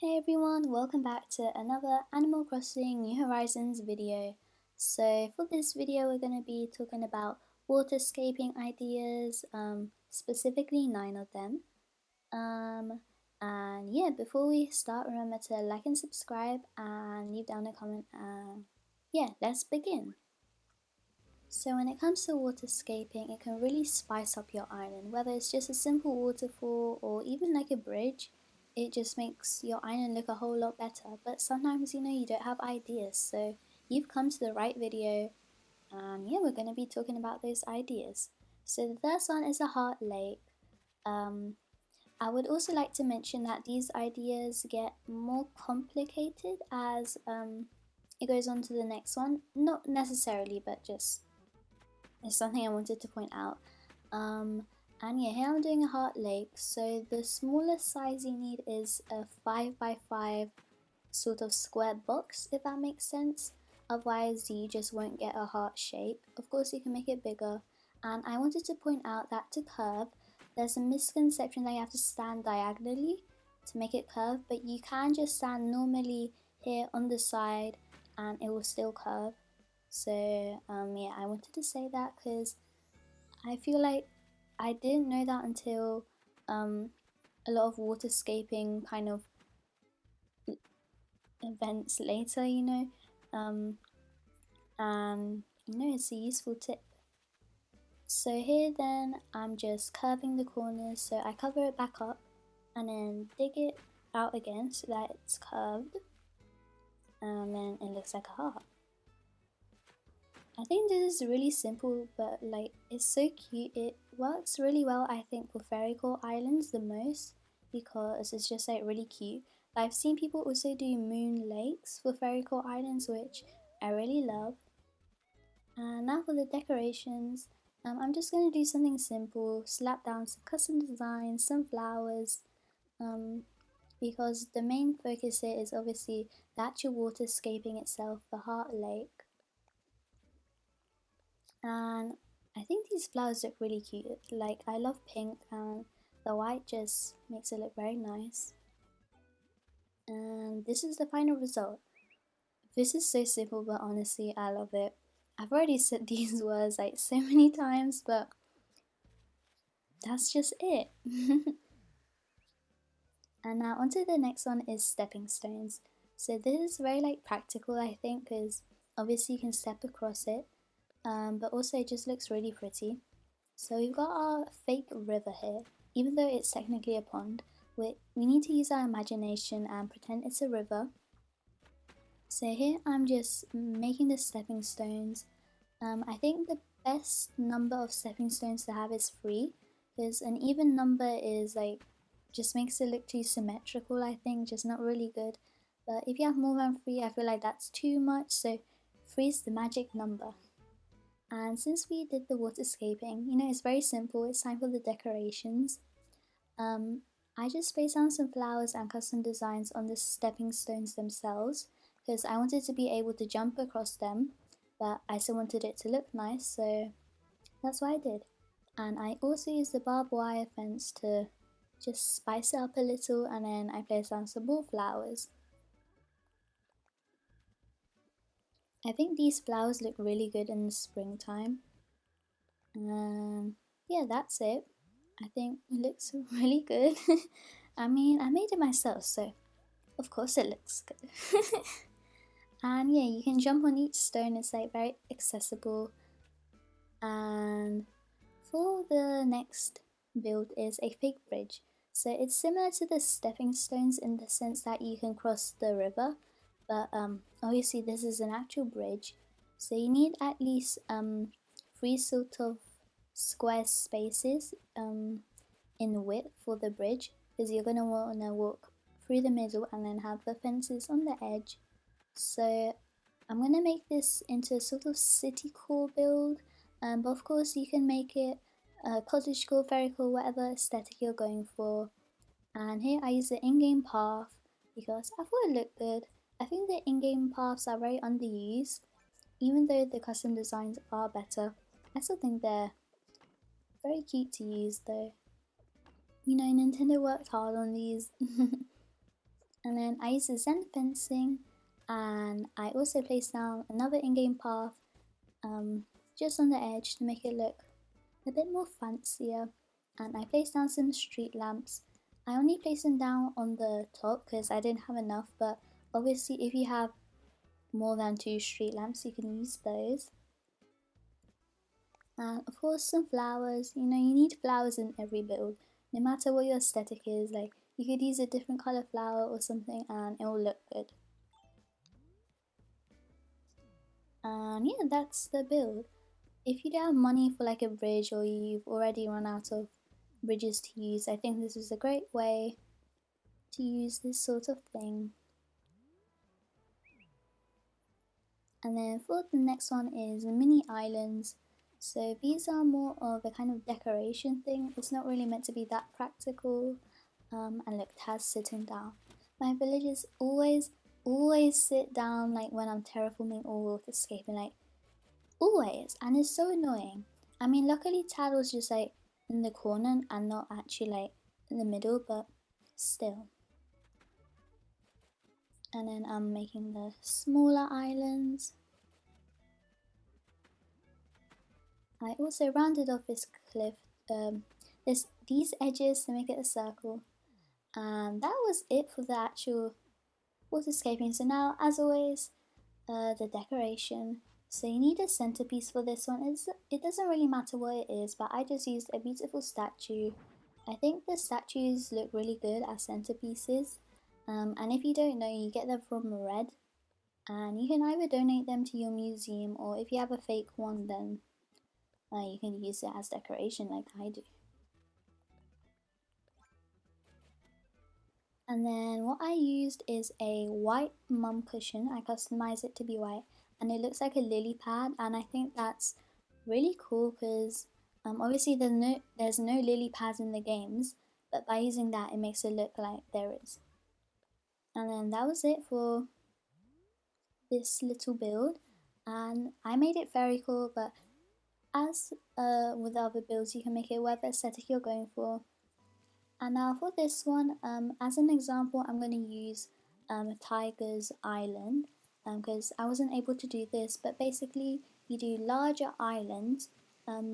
Hey everyone, welcome back to another Animal Crossing New Horizons video. So for this video we're going to be talking about waterscaping ideas, specifically 9 of them. And yeah, before we start, remember to like and subscribe and leave down a comment. Yeah, let's begin. So when it comes to waterscaping, it can really spice up your island, whether it's just a simple waterfall or even like a bridge. It just makes your island look a whole lot better. But sometimes, you don't have ideas, so you've come to the right video, and yeah, we're going to be talking about those ideas. So the first one is a heart lake. Um, I would also like to mention that these ideas get more complicated as it goes on to the next one. Not necessarily, but just it's something I wanted to point out. And yeah, here I'm doing a heart lake. So the smallest size you need is a 5x5 sort of square box, if that makes sense. Otherwise, you just won't get a heart shape. Of course, you can make it bigger. And I wanted to point out that to curve, there's a misconception that you have to stand diagonally to make it curve, but you can just stand normally here on the side and it will still curve. So yeah, I wanted to say that because I feel like I didn't know that until a lot of waterscaping kind of events later, and it's a useful tip. So here then I'm just curving the corners, so I cover it back up and then dig it out again so that it's curved, and then it looks like a heart. I think this is really simple, but like it's so cute. It works really well, I think, for fairy core islands the most because it's just like really cute. I've seen people also do moon lakes for fairy core islands, which I really love. And now for the decorations, I'm just gonna do something simple, slap down some custom designs, some flowers, because the main focus here is obviously the actual waterscaping itself, the heart lake. And I think these flowers look really cute. Like, I love pink and the white just makes it look very nice. And this is the final result. This is so simple, but honestly I love it. I've already said these words like so many times, but that's just it. And now onto the next one is stepping stones. So this is very like practical, I think, because obviously you can step across it, but also it just looks really pretty. So we've got our fake river here. Even though it's technically a pond, we need to use our imagination and pretend it's a river. So here I'm just making the stepping stones. I think the best number of stepping stones to have is 3, because an even number is like just makes it look too symmetrical, I think, just not really good. But if you have more than 3, I feel like that's too much, so 3 is the magic number. And since we did the waterscaping, it's very simple. It's time for the decorations. I just placed down some flowers and custom designs on the stepping stones themselves because I wanted to be able to jump across them, but I still wanted it to look nice, so that's what I did. And I also used the barbed wire fence to just spice it up a little, and then I placed down some more flowers. I think these flowers look really good in the springtime. Yeah, that's it. I think it looks really good. I mean, I made it myself, so of course it looks good. And yeah, you can jump on each stone, it's like very accessible. And for the next build is a fake bridge. So it's similar to the stepping stones in the sense that you can cross the river, but obviously this is an actual bridge. So you need at least 3 sort of square spaces in width for the bridge, because you're gonna wanna walk through the middle and then have the fences on the edge. So I'm gonna make this into a sort of city core build, but of course you can make it cottage core, fairy core, whatever aesthetic you're going for. And here I use the in-game path because I thought it looked good. I think the in-game paths are very underused, even though the custom designs are better. I still think they're very cute to use though. Nintendo worked hard on these. And then I use the Zen fencing, and I also placed down another in-game path just on the edge to make it look a bit more fancier. And I placed down some street lamps. I only placed them down on the top because I didn't have enough, but obviously if you have more than 2 street lamps you can use those. And of course some flowers. You know, you need flowers in every build, no matter what your aesthetic is. Like, you could use a different color flower or something and it will look good. And yeah, that's the build. If you don't have money for like a bridge, or you've already run out of bridges to use, I think this is a great way to use this sort of thing. And then for the next one is mini islands. So these are more of a kind of decoration thing. It's not really meant to be that practical. And look, Taz sitting down. My villagers always sit down like when I'm terraforming or waterscaping, like always, and it's so annoying. I mean, luckily Tad was just like in the corner and not actually like in the middle, but still. And then I'm making the smaller islands. I also rounded off this cliff, these edges to make it a circle. And that was it for the actual waterscaping. So now, as always, the decoration. So you need a centerpiece for this one. It doesn't really matter what it is, but I just used a beautiful statue. I think the statues look really good as centerpieces. And if you don't know, you get them from Red. And you can either donate them to your museum, or if you have a fake one, then you can use it as decoration like I do. And then what I used is a white mum cushion. I customized it to be white, and it looks like a lily pad, and I think that's really cool because obviously there's no lily pads in the games, but by using that it makes it look like there is. And then that was it for this little build, and I made it very cool, but as with the other builds, you can make it whatever aesthetic you're going for. And now for this one, as an example, I'm going to use Tiger's Island, because I wasn't able to do this, but basically you do larger islands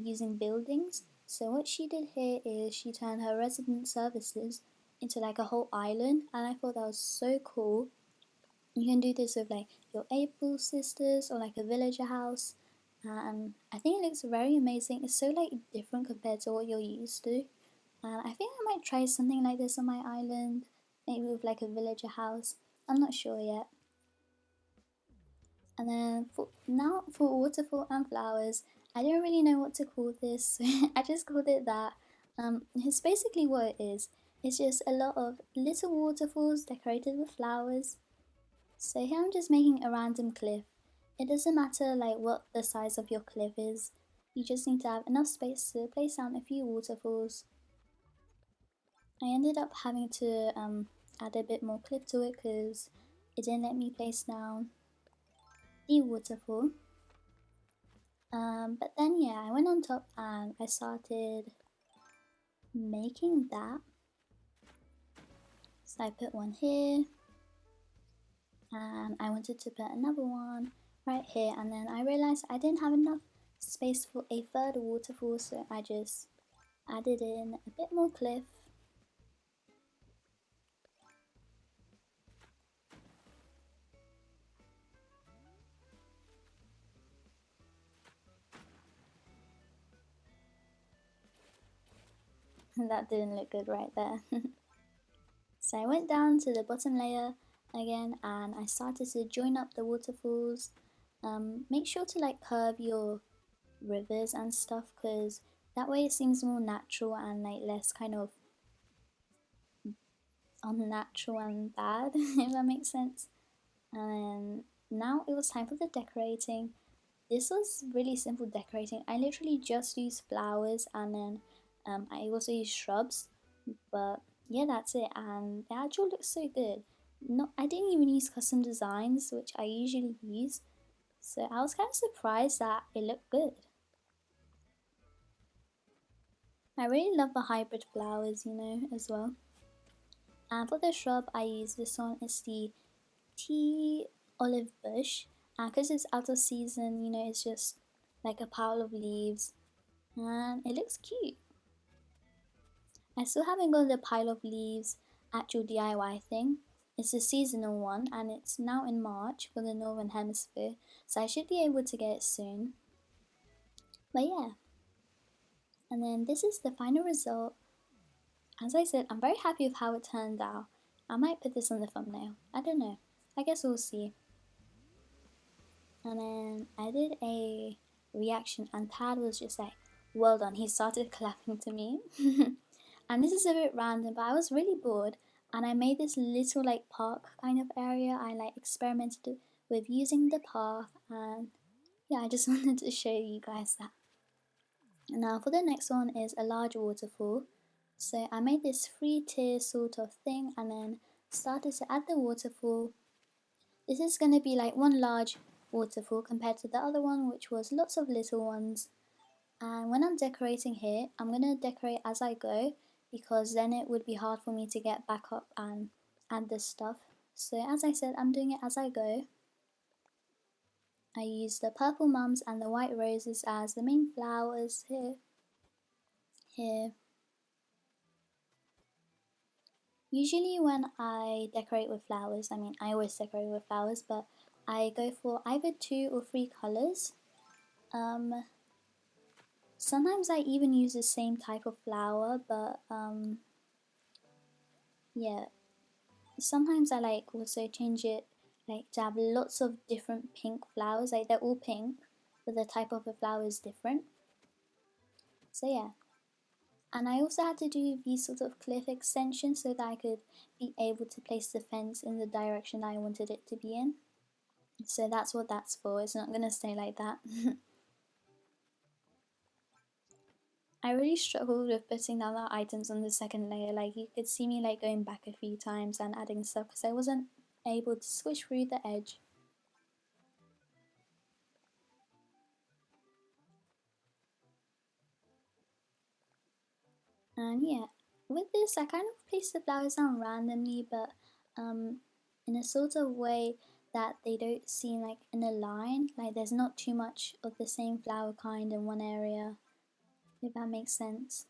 using buildings. So what she did here is she turned her resident services into like a whole island, and I thought that was so cool. You can do this with like your April sisters or like a villager house, and I think it looks very amazing. It's so like different compared to what you're used to. And I think I might try something like this on my island, maybe with like a villager house. I'm not sure yet. And then now for waterfall and flowers, I don't really know what to call this. I just called it that. It's basically what it is. It's just a lot of little waterfalls decorated with flowers. So here I'm just making a random cliff. It doesn't matter like what the size of your cliff is. You just need to have enough space to place down a few waterfalls. I ended up having to add a bit more cliff to it because it didn't let me place down the waterfall. But then yeah, I went on top and I started making that. So I put one here, and I wanted to put another one right here, and then I realized I didn't have enough space for a third waterfall, so I just added in a bit more cliff. That didn't look good right there. So I went down to the bottom layer again and I started to join up the waterfalls. Make sure to like curve your rivers and stuff, because that way it seems more natural and like less kind of unnatural and bad, if that makes sense. And now it was time for the decorating. This was really simple decorating. I literally just used flowers, and then I also used shrubs, but yeah, that's it, and the actual looks so good. I didn't even use custom designs, which I usually use, so I was kind of surprised that it looked good. I really love the hybrid flowers, you know, as well. And for the shrub, I use this one. It's the tea olive bush. And because it's out of season, you know, it's just like a pile of leaves. And it looks cute. I still haven't got the pile of leaves actual DIY thing. It's a seasonal one and it's now in March for the Northern Hemisphere, so I should be able to get it soon. But yeah, and then this is the final result. As I said, I'm very happy with how it turned out. I might put this on the thumbnail. I don't know. I guess we'll see. And then I did a reaction and Tad was just like, well done. He started clapping to me. And this is a bit random, but I was really bored and I made this little like park kind of area. I like experimented with using the path, and yeah, I just wanted to show you guys that. And now for the next one is a large waterfall. So I made this 3-tier sort of thing and then started to add the waterfall. This is going to be like one large waterfall compared to the other one, which was lots of little ones. And when I'm decorating here, I'm going to decorate as I go, because then it would be hard for me to get back up and add this stuff. So as I said, I'm doing it as I go. I use the purple mums and the white roses as the main flowers here. Usually when I decorate with flowers, I mean I always decorate with flowers, but I go for either 2 or 3 colours. Sometimes I even use the same type of flower, but yeah. Sometimes I like also change it like to have lots of different pink flowers, like they're all pink, but the type of the flower is different. So yeah. And I also had to do these sort of cliff extensions so that I could be able to place the fence in the direction I wanted it to be in. So that's what that's for. It's not gonna stay like that. I really struggled with putting down the items on the second layer. Like you could see me like going back a few times and adding stuff because I wasn't able to squish through the edge. And yeah, with this I kind of placed the flowers down randomly, but in a sort of way that they don't seem like in a line, like there's not too much of the same flower kind in one area, if that makes sense.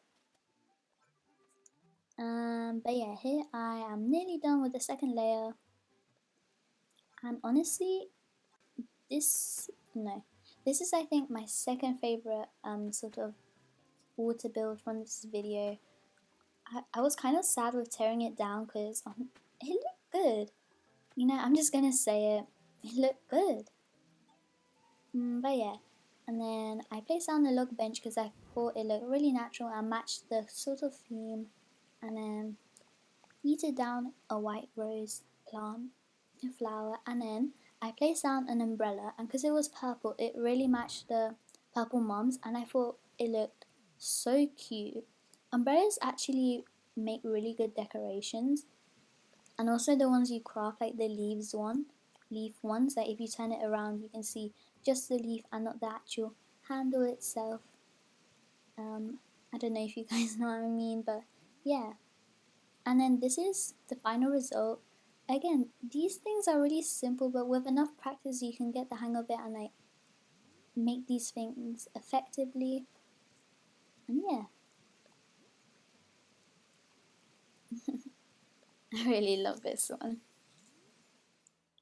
But yeah, here I am nearly done with the second layer, and honestly, this is I think my second favorite sort of water build from this video. I was kind of sad with tearing it down because it looked good. You know, I'm just gonna say it. It looked good. But yeah, and then I placed down the log bench because I thought it looked really natural and matched the sort of theme. And then heated down a white rose plant, a flower, and then I placed down an umbrella. And because it was purple, it really matched the purple mums, and I thought it looked so cute. Umbrellas actually make really good decorations, and also the ones you craft, like the leaf ones, like if you turn it around you can see just the leaf and not the actual handle itself. I don't know if you guys know what I mean, but yeah. And then this is the final result. Again, these things are really simple, but with enough practice you can get the hang of it and like make these things effectively. And yeah. I really love this one.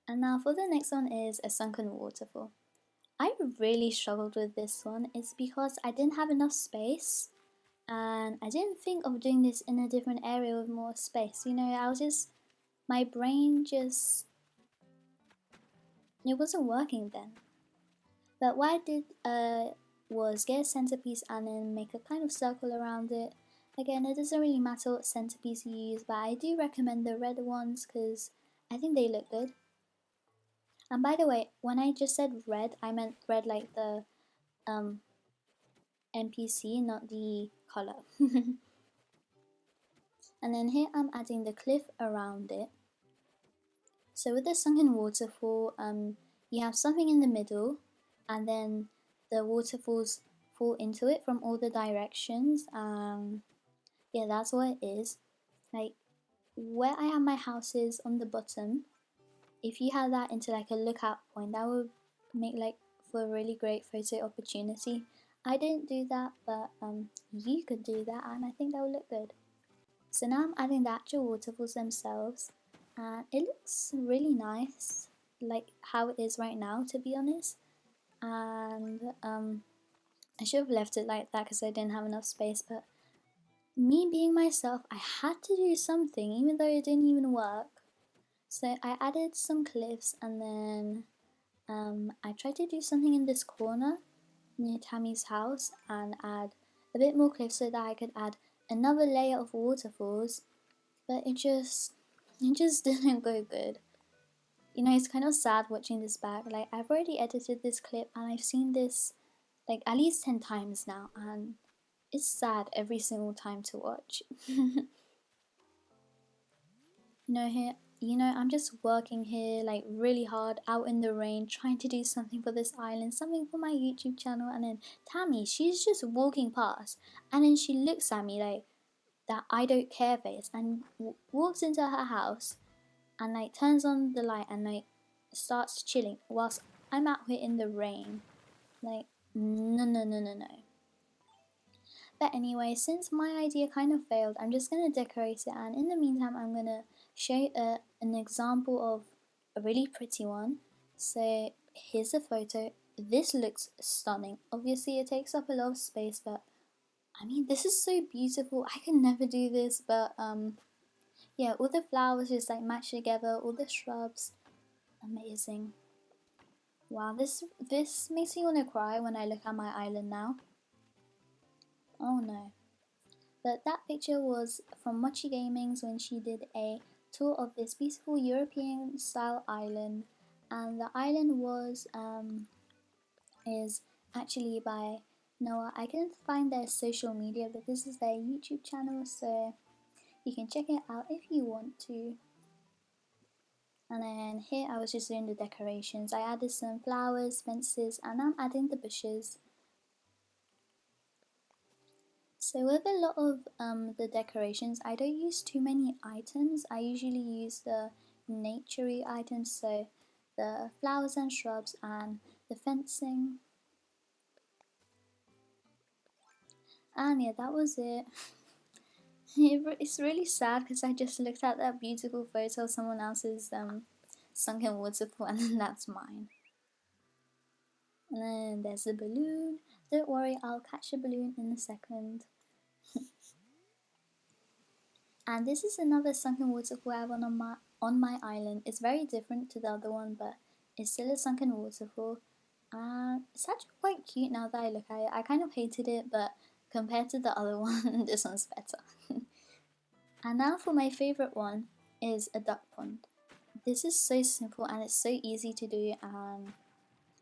And now for the next one is a sunken waterfall. I really struggled with this one. It's because I didn't have enough space and I didn't think of doing this in a different area with more space. You know, my brain just, it wasn't working then. But what I did was get a centerpiece and then make a kind of circle around it. Again, it doesn't really matter what centerpiece you use, but I do recommend the red ones because I think they look good. And by the way, when I just said red, I meant red like the NPC, not the color. And then here I'm adding the cliff around it. So with the sunken waterfall, you have something in the middle, and then the waterfalls fall into it from all the directions. Yeah, that's what it is. Like, where I have my houses on the bottom, if you had that into like a lookout point, that would make like for a really great photo opportunity. I didn't do that, but you could do that, and I think that would look good. So now I'm adding the actual waterfalls themselves, and it looks really nice, like how it is right now, to be honest. And I should have left it like that because I didn't have enough space, but me being myself, I had to do something, even though it didn't even work. So I added some cliffs, and then I tried to do something in this corner near Tammy's house and add a bit more cliffs so that I could add another layer of waterfalls, but it just didn't go good. You know, it's kind of sad watching this back. Like, I've already edited this clip and I've seen this like at least 10 times now, and it's sad every single time to watch. I'm just working here like really hard out in the rain, trying to do something for this island, something for my YouTube channel, and then Tammy, she's just walking past, and then she looks at me like that I don't care face, and walks into her house, and like turns on the light and like starts chilling whilst I'm out here in the rain. Like, no, no, no, no, no. But anyway, since my idea kind of failed, I'm just going to decorate it, and in the meantime I'm going to show you an example of a really pretty one. So here's a photo. This looks stunning. Obviously it takes up a lot of space, but I mean, this is so beautiful. I can never do this, but yeah, all the flowers just like match together, all the shrubs, amazing. Wow, this makes me want to cry when I look at my island now. Oh no. But that picture was from Mochi Gaming's when she did a tour of this beautiful European style island, and the island is actually by Noah. I couldn't find their social media, but this is their YouTube channel, so you can check it out if you want to. And then here I was just doing the decorations. I added some flowers, fences, and I'm adding the bushes. So with a lot of the decorations, I don't use too many items. I usually use the naturey items, so the flowers and shrubs and the fencing. And yeah, that was it. It's really sad because I just looked at that beautiful photo of someone else's sunken waterfall, and then that's mine. And then there's the balloon. Don't worry, I'll catch the balloon in a second. And this is another sunken waterfall I have on my island. It's very different to the other one, but it's still a sunken waterfall. And it's actually quite cute now that I look at it. I kind of hated it, but compared to the other one, this one's better. And now for my favourite one is a duck pond. This is so simple and it's so easy to do, and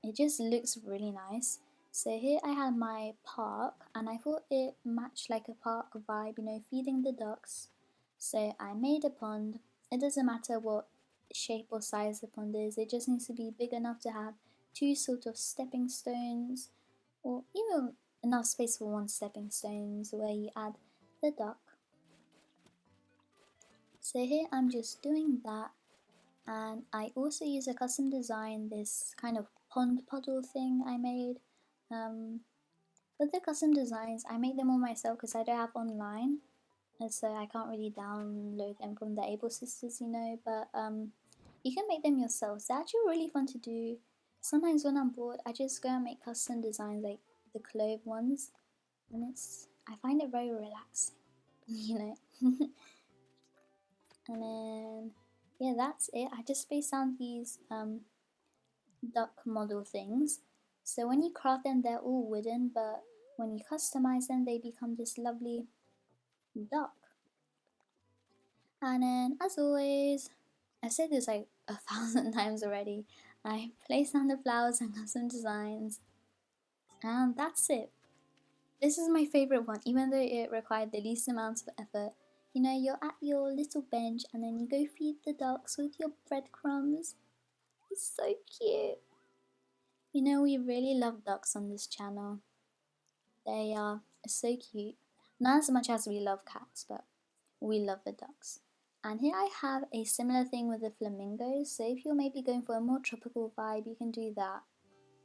it just looks really nice. So here I had my park, and I thought it matched like a park vibe, feeding the ducks. So I made a pond. It doesn't matter what shape or size the pond is, it just needs to be big enough to have two sort of stepping stones, or even enough space for one stepping stones where you add the duck. So here I'm just doing that, and I also use a custom design, this kind of pond puddle thing I made. With the custom designs, I make them all myself because I don't have online, and so I can't really download them from the Able Sisters, but you can make them yourself. They're actually really fun to do. Sometimes when I'm bored, I just go and make custom designs like the clove ones, and I find it very relaxing, And then yeah, that's it. I just spaced out these duck model things. So when you craft them, they're all wooden, but when you customize them, they become this lovely duck. And then, as always, I've said this like 1,000 times already, I place down the flowers and custom designs, and that's it. This is my favorite one, even though it required the least amount of effort. You're at your little bench and then you go feed the ducks with your breadcrumbs. It's so cute. We really love ducks on this channel. They are so cute. Not as much as we love cats, but we love the ducks. And here I have a similar thing with the flamingos, so if you're maybe going for a more tropical vibe, you can do that.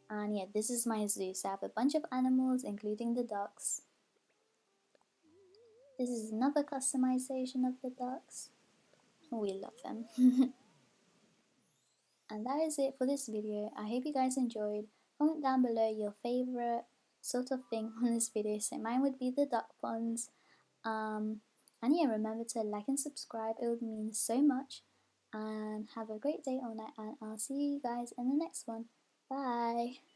And yeah, this is my zoo, so I have a bunch of animals, including the ducks. This is another customization of the ducks. We love them. And that is it for this video. I hope you guys enjoyed. Comment down below your favorite sort of thing on this video. So mine would be the duck ponds. And yeah, remember to like and subscribe. It would mean so much. And have a great day or night. And I'll see you guys in the next one. Bye.